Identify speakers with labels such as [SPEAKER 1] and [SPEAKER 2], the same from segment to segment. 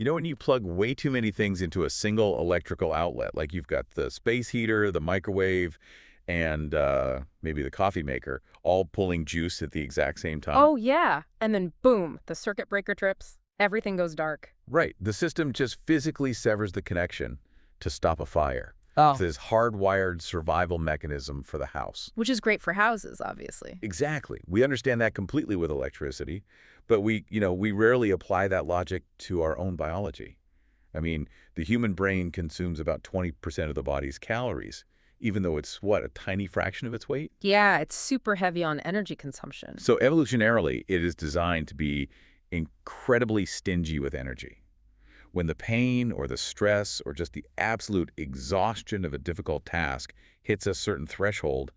[SPEAKER 1] You know when you plug way too many things into a single electrical outlet, like you've got the space heater, the microwave, and maybe the coffee maker, all pulling juice at the exact same time?
[SPEAKER 2] Oh, yeah. And then boom, the circuit breaker trips. Everything goes dark.
[SPEAKER 1] Right. The system just physically severs the connection to stop a fire. It's
[SPEAKER 2] Oh.
[SPEAKER 1] this hardwired survival mechanism for the house.
[SPEAKER 2] Which is great for houses, obviously.
[SPEAKER 1] Exactly. We understand that completely with electricity, but we rarely apply that logic to our own biology. I mean, the human brain consumes about 20% of the body's calories, even though it's, what, a tiny fraction of its weight?
[SPEAKER 2] Yeah, it's super heavy on energy consumption.
[SPEAKER 1] So evolutionarily, it is designed to be incredibly stingy with energy. When the pain or the stress or just the absolute exhaustion of a difficult task hits a certain threshold,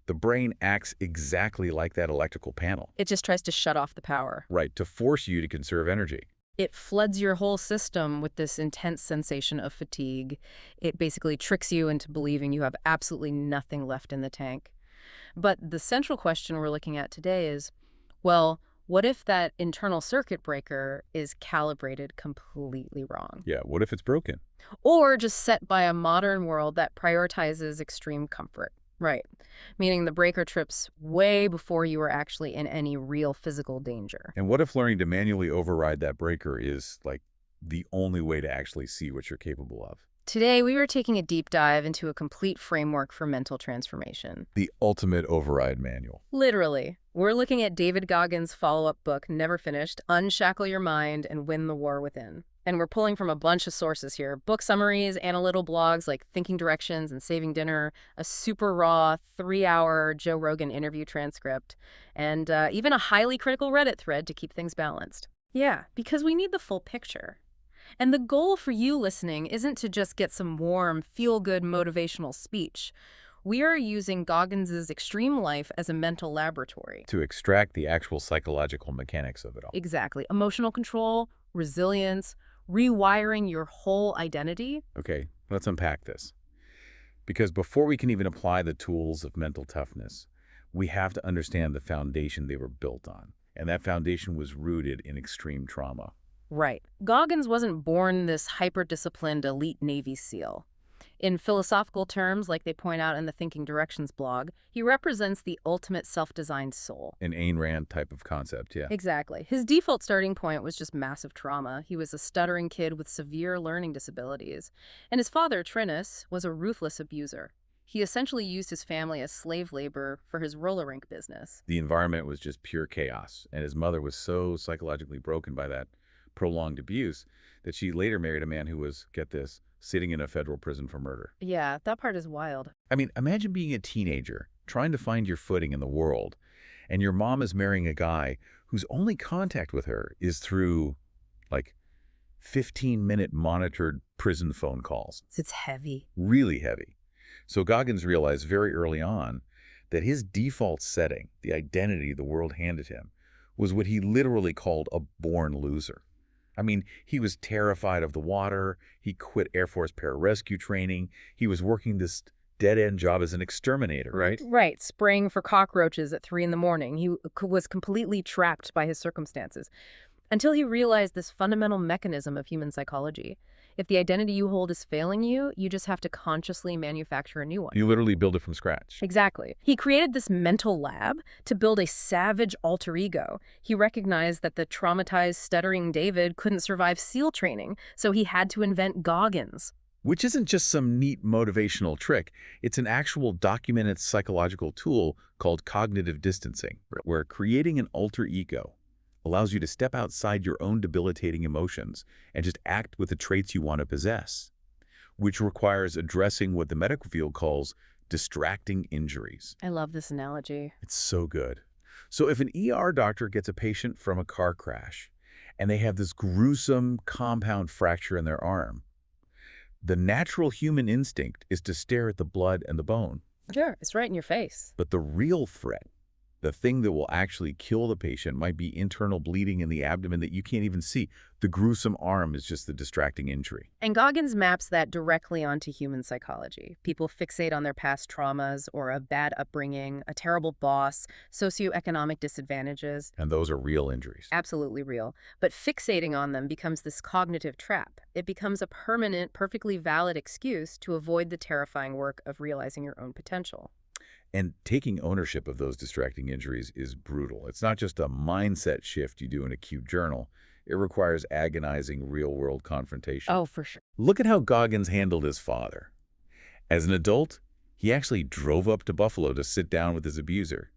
[SPEAKER 1] the brain acts exactly like that electrical panel,
[SPEAKER 2] It just tries to shut off the power.
[SPEAKER 1] right, to force you to conserve energy.
[SPEAKER 2] It floods your whole system with this intense sensation of fatigue. It basically tricks you into believing you have absolutely nothing left in the tank. But the central question we're looking at today is, well, what if that internal circuit breaker is calibrated completely wrong?
[SPEAKER 1] Yeah, what if it's broken?
[SPEAKER 2] Or just set by a modern world that prioritizes extreme comfort. Right. Meaning the breaker trips way before you are actually in any real physical danger.
[SPEAKER 1] And what if learning to manually override that breaker is, like, the only way to actually see what you're capable of?
[SPEAKER 2] Today, we were taking a deep dive into a complete framework for mental transformation.
[SPEAKER 1] The ultimate override manual.
[SPEAKER 2] Literally. We're looking at David Goggins' follow-up book, never finished, Unshackle Your Mind and Win the War Within. And we're pulling from a bunch of sources here. Book summaries, analytical blogs like Thinking Directions and Saving Dinner, a super raw 3-hour Joe Rogan interview transcript, and even a highly critical Reddit thread to keep things balanced. Yeah, because we need the full picture. And the goal for you listening isn't to just get some warm, feel-good motivational speech. We are using Goggins's extreme life as a mental laboratory.
[SPEAKER 1] To extract the actual psychological mechanics of it all.
[SPEAKER 2] Exactly. Emotional control, resilience, rewiring your whole identity.
[SPEAKER 1] Okay, let's unpack this. Because before we can even apply the tools of mental toughness, we have to understand the foundation they were built on. And that foundation was rooted in extreme trauma.
[SPEAKER 2] Right. Goggins wasn't born this hyper-disciplined elite Navy SEAL. In philosophical terms, like they point out in the Thinking Directions blog, he represents the ultimate self-designed soul.
[SPEAKER 1] An Ayn Rand type of concept, yeah.
[SPEAKER 2] Exactly. His default starting point was just massive trauma. He was a stuttering kid with severe learning disabilities. And his father, Trinus, was a ruthless abuser. He essentially used his family as slave labor for his roller rink business.
[SPEAKER 1] The environment was just pure chaos, and his mother was so psychologically broken by that prolonged abuse that she later married a man who was, get this, sitting in a federal prison for murder.
[SPEAKER 2] Yeah, that part is wild.
[SPEAKER 1] I mean, imagine being a teenager, trying to find your footing in the world, and your mom is marrying a guy whose only contact with her is through, like, 15-minute monitored prison phone calls.
[SPEAKER 2] It's heavy.
[SPEAKER 1] Really heavy. So Goggins realized very early on that his default setting, the identity the world handed him, was what he literally called a born loser. I mean, he was terrified of the water. He quit Air Force pararescue training. He was working this dead-end job as an exterminator, right?
[SPEAKER 2] Right, spraying for cockroaches at 3 in the morning. He was completely trapped by his circumstances until he realized this fundamental mechanism of human psychology. If the identity you hold is failing you, you just have to consciously manufacture a new one.
[SPEAKER 1] You literally build it from scratch.
[SPEAKER 2] Exactly. He created this mental lab to build a savage alter ego. He recognized that the traumatized, stuttering David couldn't survive SEAL training, so he had to invent Goggins.
[SPEAKER 1] Which isn't just some neat motivational trick. It's an actual documented psychological tool called cognitive distancing, where creating an alter ego allows you to step outside your own debilitating emotions and just act with the traits you want to possess, which requires addressing what the medical field calls distracting injuries.
[SPEAKER 2] I love this analogy.
[SPEAKER 1] It's so good. So if an ER doctor gets a patient from a car crash and they have this gruesome compound fracture in their arm, the natural human instinct is to stare at the blood and the bone.
[SPEAKER 2] Sure, it's right in your face.
[SPEAKER 1] But the real threat, The thing that will actually kill the patient might be internal bleeding in the abdomen that you can't even see. The gruesome arm is just the distracting injury.
[SPEAKER 2] And Goggins maps that directly onto human psychology. People fixate on their past traumas or a bad upbringing, a terrible boss, socioeconomic disadvantages.
[SPEAKER 1] And those are real injuries.
[SPEAKER 2] Absolutely real. But fixating on them becomes this cognitive trap. It becomes a permanent, perfectly valid excuse to avoid the terrifying work of realizing your own potential.
[SPEAKER 1] And taking ownership of those distracting injuries is brutal. It's not just a mindset shift you do in a cute journal. It requires agonizing real-world confrontation.
[SPEAKER 2] Oh, for sure.
[SPEAKER 1] Look at how Goggins handled his father. As an adult, he actually drove up to Buffalo to sit down with his abuser.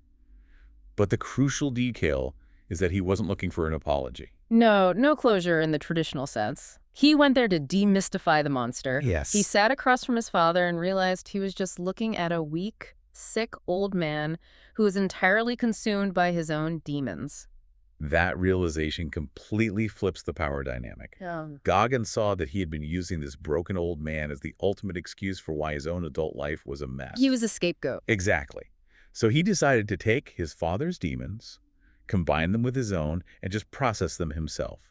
[SPEAKER 1] But the crucial detail is that he wasn't looking for an apology.
[SPEAKER 2] No closure in the traditional sense. He went there to demystify the monster.
[SPEAKER 1] Yes.
[SPEAKER 2] He sat across from his father and realized he was just looking at a weak, sick old man who was entirely consumed by his own demons.
[SPEAKER 1] That realization completely flips the power dynamic. Goggins saw that he had been using this broken old man as the ultimate excuse for why his own adult life was a mess.
[SPEAKER 2] He was a scapegoat.
[SPEAKER 1] Exactly. So he decided to take his father's demons, combine them with his own, and just process them himself.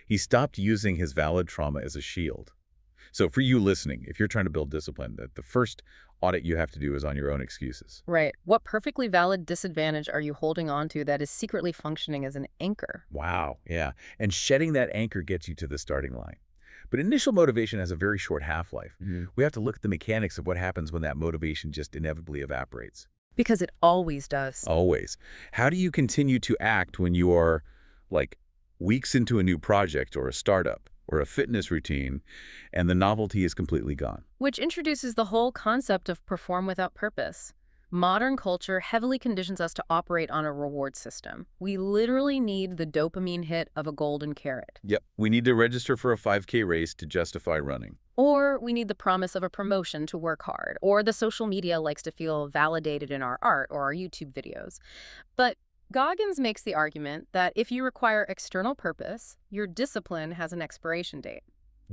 [SPEAKER 1] He stopped using his valid trauma as a shield. So for you listening, if you're trying to build discipline, the first audit you have to do is on your own excuses.
[SPEAKER 2] Right. What perfectly valid disadvantage are you holding on to that is secretly functioning as an anchor?
[SPEAKER 1] Wow, yeah. And shedding that anchor gets you to the starting line. But initial motivation has a very short half-life. We have to look at the mechanics of what happens when that motivation just inevitably evaporates.
[SPEAKER 2] Because it always does.
[SPEAKER 1] Always. How do you continue to act when you are, like, weeks into a new project or a startup or a fitness routine, and the novelty is completely gone?
[SPEAKER 2] Which introduces the whole concept of perform without purpose. Modern culture heavily conditions us to operate on a reward system. We literally need the dopamine hit of a golden carrot.
[SPEAKER 1] Yep. We need to register for a 5K race to justify running.
[SPEAKER 2] Or we need the promise of a promotion to work hard. Or the social media likes to feel validated in our art or our YouTube videos. But Goggins makes the argument that if you require external purpose, your discipline has an expiration date.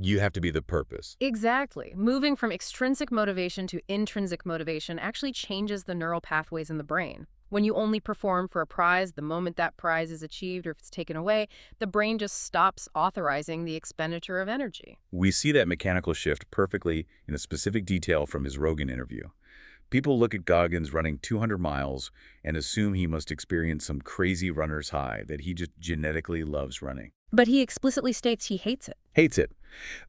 [SPEAKER 1] You have to be the purpose.
[SPEAKER 2] Exactly. Moving from extrinsic motivation to intrinsic motivation actually changes the neural pathways in the brain. When you only perform for a prize, the moment that prize is achieved or if it's taken away, the brain just stops authorizing the expenditure of energy.
[SPEAKER 1] We see that mechanical shift perfectly in a specific detail from his Rogan interview. People look at Goggins running 200 miles and assume he must experience some crazy runner's high, that he just genetically loves running.
[SPEAKER 2] But he explicitly states he hates it.
[SPEAKER 1] Hates it.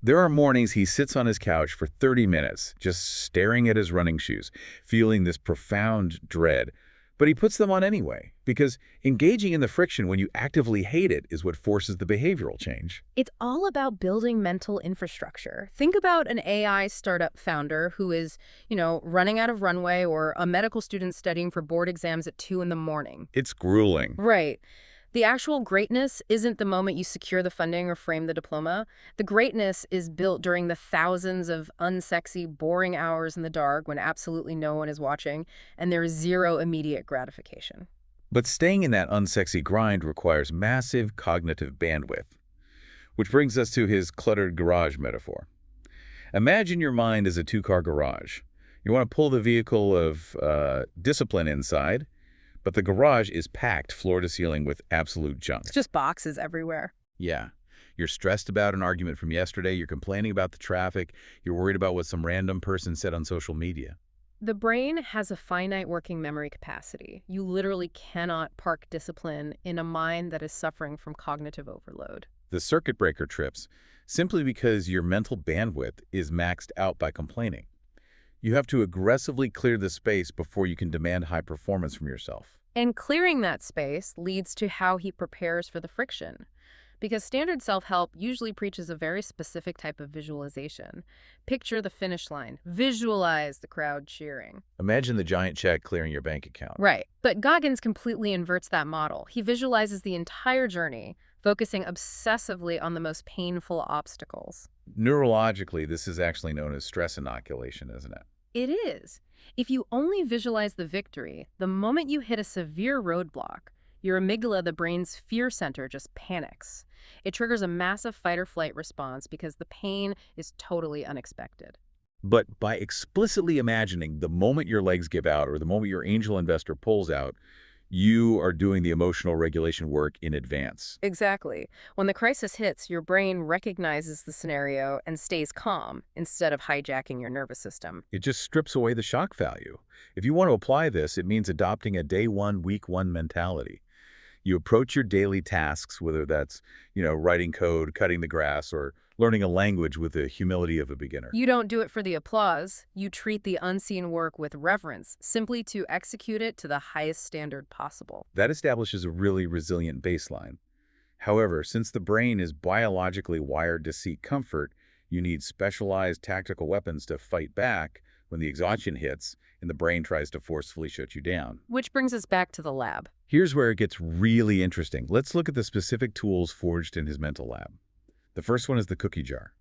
[SPEAKER 1] There are mornings he sits on his couch for 30 minutes, just staring at his running shoes, feeling this profound dread. But he puts them on anyway, because engaging in the friction when you actively hate it is what forces the behavioral change.
[SPEAKER 2] It's all about building mental infrastructure. Think about an AI startup founder who is, running out of runway, or a medical student studying for board exams at 2 in the morning.
[SPEAKER 1] It's grueling.
[SPEAKER 2] Right. The actual greatness isn't the moment you secure the funding or frame the diploma. The greatness is built during the thousands of unsexy, boring hours in the dark when absolutely no one is watching, and there is zero immediate gratification.
[SPEAKER 1] But staying in that unsexy grind requires massive cognitive bandwidth, which brings us to his cluttered garage metaphor. Imagine your mind as a two-car garage. You want to pull the vehicle of discipline inside, but the garage is packed floor to ceiling with absolute junk.
[SPEAKER 2] It's just boxes everywhere.
[SPEAKER 1] Yeah. You're stressed about an argument from yesterday. You're complaining about the traffic. You're worried about what some random person said on social media.
[SPEAKER 2] The brain has a finite working memory capacity. You literally cannot park discipline in a mind that is suffering from cognitive overload.
[SPEAKER 1] The circuit breaker trips simply because your mental bandwidth is maxed out by complaining. You have to aggressively clear the space before you can demand high performance from yourself.
[SPEAKER 2] And clearing that space leads to how he prepares for the friction. Because standard self-help usually preaches a very specific type of visualization. Picture the finish line. Visualize the crowd cheering.
[SPEAKER 1] Imagine the giant check clearing your bank account.
[SPEAKER 2] Right. But Goggins completely inverts that model. He visualizes the entire journey, focusing obsessively on the most painful obstacles.
[SPEAKER 1] Neurologically, this is actually known as stress inoculation, isn't it?
[SPEAKER 2] It is. If you only visualize the victory, the moment you hit a severe roadblock, your amygdala, the brain's fear center, just panics. It triggers a massive fight-or-flight response because the pain is totally unexpected.
[SPEAKER 1] But by explicitly imagining the moment your legs give out or the moment your angel investor pulls out, You are doing the emotional regulation work in advance.
[SPEAKER 2] Exactly. When the crisis hits, your brain recognizes the scenario and stays calm instead of hijacking your nervous system.
[SPEAKER 1] It just strips away the shock value. If you want to apply this, it means adopting a day one, week one mentality. You approach your daily tasks, whether that's, writing code, cutting the grass, or learning a language with the humility of a beginner.
[SPEAKER 2] You don't do it for the applause. You treat the unseen work with reverence, simply to execute it to the highest standard possible.
[SPEAKER 1] That establishes a really resilient baseline. However, since the brain is biologically wired to seek comfort, you need specialized tactical weapons to fight back when the exhaustion hits and the brain tries to forcefully shut you down.
[SPEAKER 2] Which brings us back to the lab.
[SPEAKER 1] Here's where it gets really interesting. Let's look at the specific tools forged in his mental lab. The first one is the cookie jar.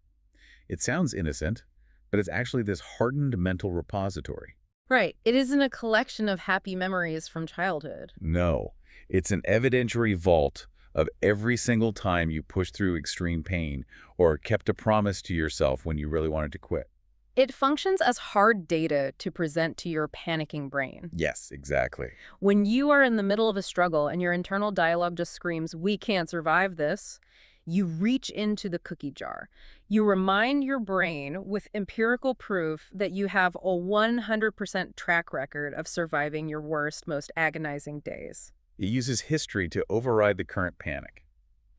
[SPEAKER 1] It sounds innocent, but it's actually this hardened mental repository.
[SPEAKER 2] Right. It isn't a collection of happy memories from childhood.
[SPEAKER 1] No, it's an evidentiary vault of every single time you pushed through extreme pain or kept a promise to yourself when you really wanted to quit.
[SPEAKER 2] It functions as hard data to present to your panicking brain.
[SPEAKER 1] Yes, exactly.
[SPEAKER 2] When you are in the middle of a struggle and your internal dialogue just screams, "We can't survive this," you reach into the cookie jar. You remind your brain with empirical proof that you have a 100% track record of surviving your worst, most agonizing days.
[SPEAKER 1] It uses history to override the current panic.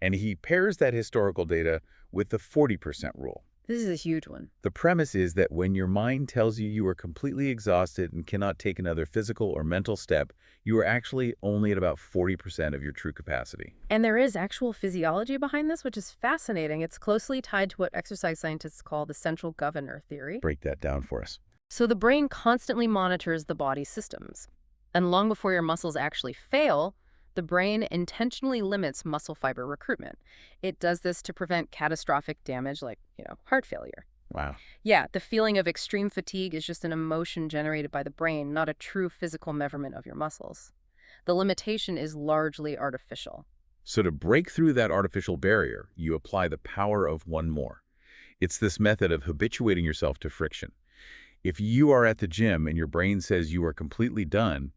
[SPEAKER 1] And he pairs that historical data with the 40% rule.
[SPEAKER 2] This is a huge one.
[SPEAKER 1] The premise is that when your mind tells you you are completely exhausted and cannot take another physical or mental step, you are actually only at about 40% of your true capacity.
[SPEAKER 2] And there is actual physiology behind this, which is fascinating. It's closely tied to what exercise scientists call the central governor theory.
[SPEAKER 1] Break that down for us.
[SPEAKER 2] So the brain constantly monitors the body's systems. And long before your muscles actually fail, the brain intentionally limits muscle fiber recruitment. It does this to prevent catastrophic damage like, heart failure.
[SPEAKER 1] Wow.
[SPEAKER 2] Yeah, the feeling of extreme fatigue is just an emotion generated by the brain, not a true physical measurement of your muscles. The limitation is largely artificial.
[SPEAKER 1] So to break through that artificial barrier, you apply the power of one more. It's this method of habituating yourself to friction. If you are at the gym and your brain says you are completely done,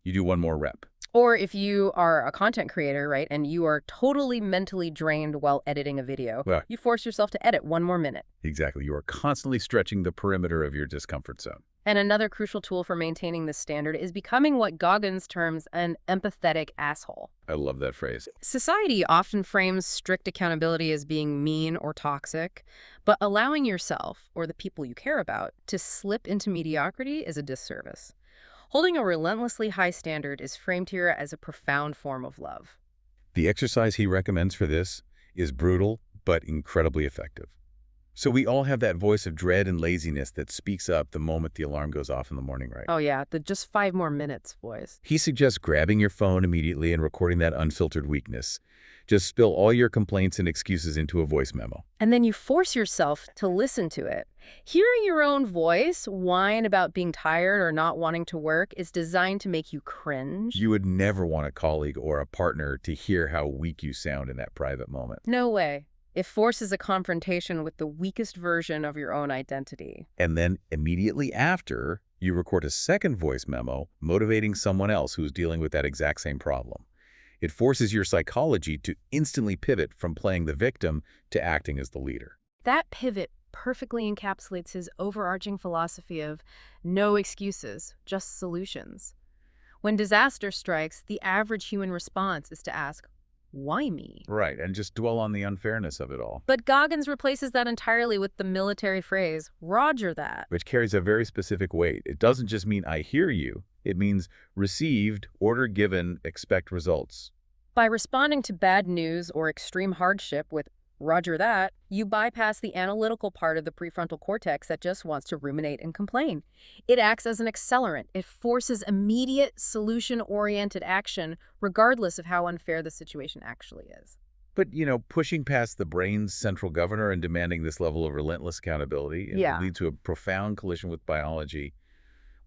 [SPEAKER 1] you do one more rep.
[SPEAKER 2] Or if you are a content creator, right, and you are totally mentally drained while editing a video,
[SPEAKER 1] Yeah.
[SPEAKER 2] you force yourself to edit one more minute.
[SPEAKER 1] Exactly. You are constantly stretching the perimeter of your discomfort zone.
[SPEAKER 2] And another crucial tool for maintaining this standard is becoming what Goggins terms an empathetic asshole.
[SPEAKER 1] I love that phrase.
[SPEAKER 2] Society often frames strict accountability as being mean or toxic, but allowing yourself, or the people you care about, to slip into mediocrity is a disservice. Holding a relentlessly high standard is framed here as a profound form of love.
[SPEAKER 1] The exercise he recommends for this is brutal, but incredibly effective. So we all have that voice of dread and laziness that speaks up the moment the alarm goes off in the morning, right?
[SPEAKER 2] Oh yeah, the just 5 more minutes voice.
[SPEAKER 1] He suggests grabbing your phone immediately and recording that unfiltered weakness. Just spill all your complaints and excuses into a voice memo.
[SPEAKER 2] And then you force yourself to listen to it. Hearing your own voice whine about being tired or not wanting to work is designed to make you cringe.
[SPEAKER 1] You would never want a colleague or a partner to hear how weak you sound in that private moment.
[SPEAKER 2] No way. It forces a confrontation with the weakest version of your own identity.
[SPEAKER 1] And then immediately after, you record a second voice memo motivating someone else who's dealing with that exact same problem. It forces your psychology to instantly pivot from playing the victim to acting as the leader.
[SPEAKER 2] That pivot perfectly encapsulates his overarching philosophy of no excuses, just solutions. When disaster strikes, the average human response is to ask, why me?
[SPEAKER 1] Right, and just dwell on the unfairness of it all.
[SPEAKER 2] But Goggins replaces that entirely with the military phrase, Roger that.
[SPEAKER 1] Which carries a very specific weight. It doesn't just mean I hear you. It means received, order given, expect results.
[SPEAKER 2] By responding to bad news or extreme hardship with Roger that, you bypass the analytical part of the prefrontal cortex that just wants to ruminate and complain. It acts as an accelerant. It forces immediate, solution-oriented action, regardless of how unfair the situation actually is.
[SPEAKER 1] But, pushing past the brain's central governor and demanding this level of relentless accountability, it
[SPEAKER 2] Yeah.
[SPEAKER 1] will lead to a profound collision with biology.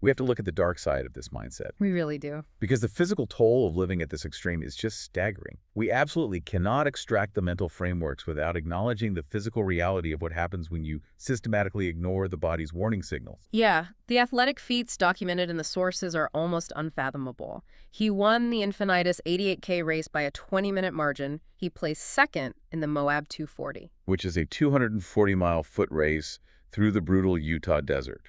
[SPEAKER 1] We have to look at the dark side of this mindset,
[SPEAKER 2] We really do.
[SPEAKER 1] because the physical toll of living at this extreme is just staggering. We absolutely cannot extract the mental frameworks without acknowledging the physical reality of what happens when you systematically ignore the body's warning signals.
[SPEAKER 2] Yeah, the athletic feats documented in the sources are almost unfathomable. He won the Infinitus 88K race by a 20-minute margin. He placed second in the Moab 240.
[SPEAKER 1] Which is a 240-mile foot race through the brutal Utah desert.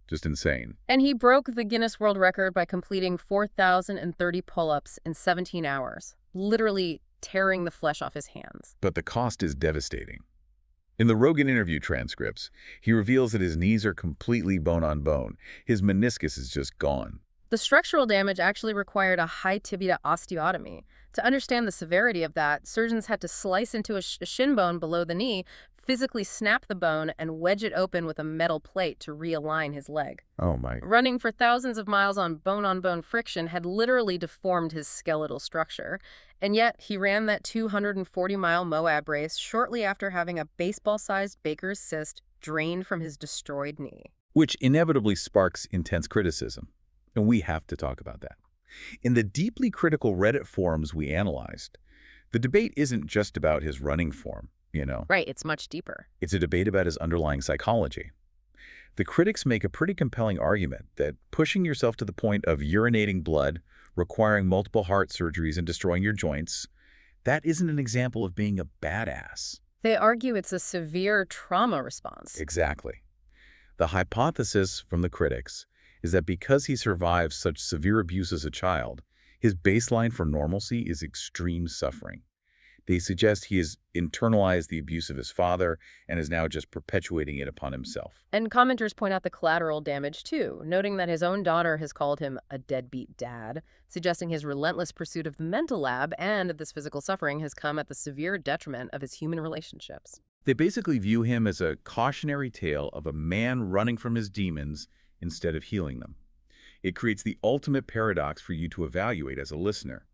[SPEAKER 1] Just insane.
[SPEAKER 2] And he broke the Guinness World Record by completing 4,030 pull-ups in 17 hours, literally tearing the flesh off his hands.
[SPEAKER 1] But the cost is devastating. In the Rogan interview transcripts, he reveals that his knees are completely bone on bone. His meniscus is just gone.
[SPEAKER 2] The structural damage actually required a high tibia osteotomy. To understand the severity of that, surgeons had to slice into a shin bone below the knee, physically snap the bone, and wedge it open with a metal plate to realign his leg.
[SPEAKER 1] Oh my.
[SPEAKER 2] Running for thousands of miles on bone friction had literally deformed his skeletal structure. And yet, he ran that 240-mile Moab race shortly after having a baseball-sized Baker's cyst drained from his destroyed knee.
[SPEAKER 1] Which inevitably sparks intense criticism. And we have to talk about that. In the deeply critical Reddit forums we analyzed, the debate isn't just about his running form, you know.
[SPEAKER 2] Right, it's much deeper.
[SPEAKER 1] It's a debate about his underlying psychology. The critics make a pretty compelling argument that pushing yourself to the point of urinating blood, requiring multiple heart surgeries, and destroying your joints, that isn't an example of being a badass.
[SPEAKER 2] They argue it's a severe trauma response.
[SPEAKER 1] Exactly. The hypothesis from the critics is that because he survived such severe abuse as a child, his baseline for normalcy is extreme suffering. They suggest he has internalized the abuse of his father and is now just perpetuating it upon himself.
[SPEAKER 2] And commenters point out the collateral damage, too, noting that his own daughter has called him a deadbeat dad, suggesting his relentless pursuit of the mental lab and this physical suffering has come at the severe detriment of his human relationships.
[SPEAKER 1] They basically view him as a cautionary tale of a man running from his demons instead of healing them. It creates the ultimate paradox for you to evaluate as a listener.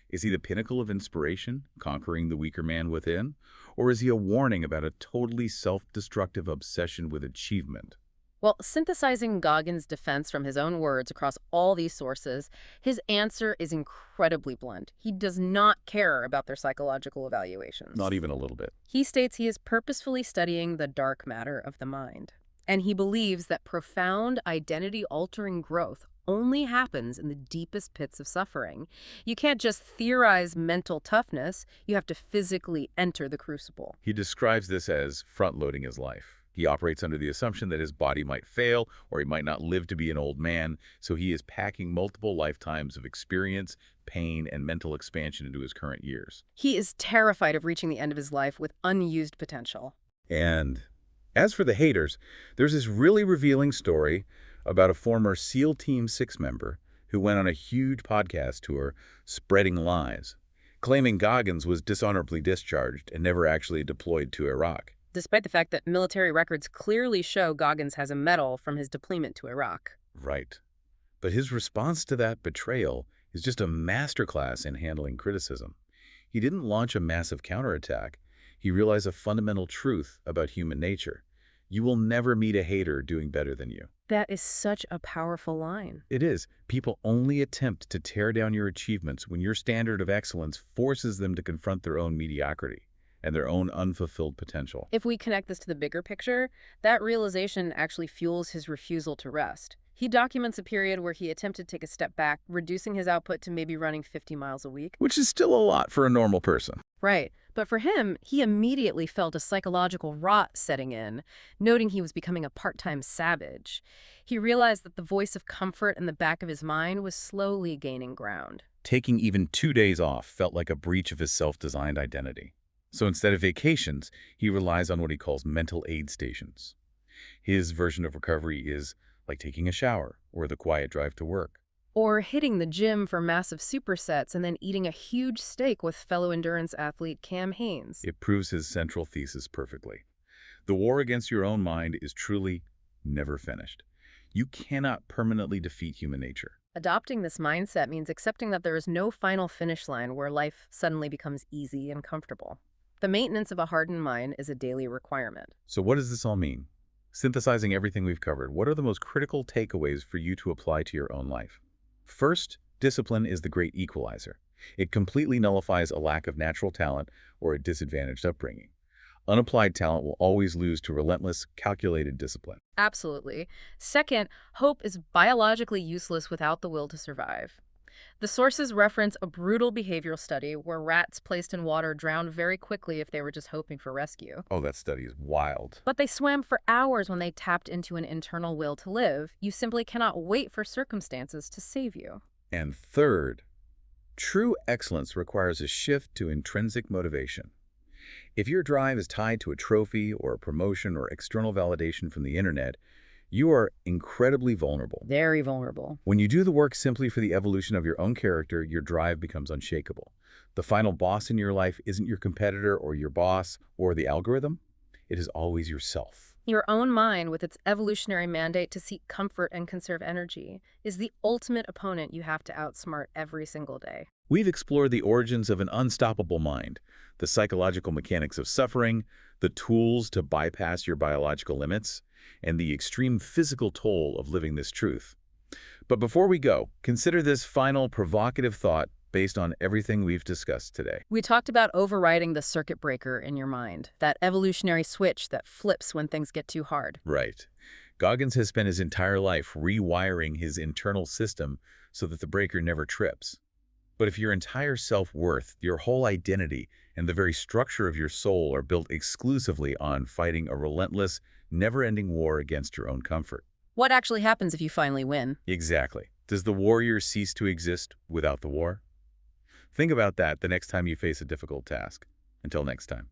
[SPEAKER 1] Is he the pinnacle of inspiration, conquering the weaker man within? Or is he a warning about a totally self-destructive obsession with achievement?
[SPEAKER 2] Well, synthesizing Goggins' defense from his own words across all these sources, his answer is incredibly blunt. He does not care about their psychological evaluations.
[SPEAKER 1] Not even a little bit.
[SPEAKER 2] He states he is purposefully studying the dark matter of the mind. And he believes that profound identity-altering growth only happens in the deepest pits of suffering. You can't just theorize mental toughness, you have to physically enter the crucible.
[SPEAKER 1] He describes this as front-loading his life. He operates under the assumption that his body might fail or he might not live to be an old man, so he is packing multiple lifetimes of experience, pain, and mental expansion into his current years.
[SPEAKER 2] He is terrified of reaching the end of his life with unused potential.
[SPEAKER 1] And as for the haters, there's this really revealing story about a former SEAL Team 6 member who went on a huge podcast tour spreading lies, claiming Goggins was dishonorably discharged and never actually deployed to Iraq.
[SPEAKER 2] Despite the fact that military records clearly show Goggins has a medal from his deployment to Iraq.
[SPEAKER 1] Right. But his response to that betrayal is just a masterclass in handling criticism. He didn't launch a massive counterattack. He realized a fundamental truth about human nature. You will never meet a hater doing better than you.
[SPEAKER 2] That is such a powerful line.
[SPEAKER 1] It is. People only attempt to tear down your achievements when your standard of excellence forces them to confront their own mediocrity and their own unfulfilled potential.
[SPEAKER 2] If we connect this to the bigger picture, that realization actually fuels his refusal to rest. He documents a period where he attempted to take a step back, reducing his output to maybe running 50 miles a week.
[SPEAKER 1] Which is still a lot for a normal person.
[SPEAKER 2] Right. But for him, he immediately felt a psychological rot setting in, noting he was becoming a part-time savage. He realized that the voice of comfort in the back of his mind was slowly gaining ground.
[SPEAKER 1] Taking even 2 days off felt like a breach of his self-designed identity. So instead of vacations, he relies on what he calls mental aid stations. His version of recovery is like taking a shower or the quiet drive to work.
[SPEAKER 2] Or hitting the gym for massive supersets and then eating a huge steak with fellow endurance athlete Cam Hanes.
[SPEAKER 1] It proves his central thesis perfectly. The war against your own mind is truly never finished. You cannot permanently defeat human nature.
[SPEAKER 2] Adopting this mindset means accepting that there is no final finish line where life suddenly becomes easy and comfortable. The maintenance of a hardened mind is a daily requirement.
[SPEAKER 1] So what does this all mean? Synthesizing everything we've covered, what are the most critical takeaways for you to apply to your own life? First, discipline is the great equalizer. It completely nullifies a lack of natural talent or a disadvantaged upbringing. Unapplied talent will always lose to relentless, calculated discipline.
[SPEAKER 2] Absolutely. Second, hope is biologically useless without the will to survive. The sources reference a brutal behavioral study where rats placed in water drowned very quickly if they were just hoping for rescue.
[SPEAKER 1] Oh, that study is wild.
[SPEAKER 2] But they swam for hours when they tapped into an internal will to live. You simply cannot wait for circumstances to save you.
[SPEAKER 1] And third, true excellence requires a shift to intrinsic motivation. If your drive is tied to a trophy or a promotion or external validation from the internet, you are incredibly vulnerable.
[SPEAKER 2] Very vulnerable.
[SPEAKER 1] When you do the work simply for the evolution of your own character, your drive becomes unshakable. The final boss in your life isn't your competitor or your boss or the algorithm. It is always yourself.
[SPEAKER 2] Your own mind, with its evolutionary mandate to seek comfort and conserve energy, is the ultimate opponent you have to outsmart every single day.
[SPEAKER 1] We've explored the origins of an unstoppable mind, the psychological mechanics of suffering, the tools to bypass your biological limits, and the extreme physical toll of living this truth. But before we go, consider this final provocative thought based on everything we've discussed today.
[SPEAKER 2] We talked about overriding the circuit breaker in your mind, that evolutionary switch that flips when things get too hard.
[SPEAKER 1] Right. Goggins has spent his entire life rewiring his internal system so that the breaker never trips. But if your entire self-worth, your whole identity, and the very structure of your soul are built exclusively on fighting a relentless, never-ending war against your own comfort.
[SPEAKER 2] What actually happens if you finally win?
[SPEAKER 1] Exactly. Does the warrior cease to exist without the war? Think about that the next time you face a difficult task. Until next time.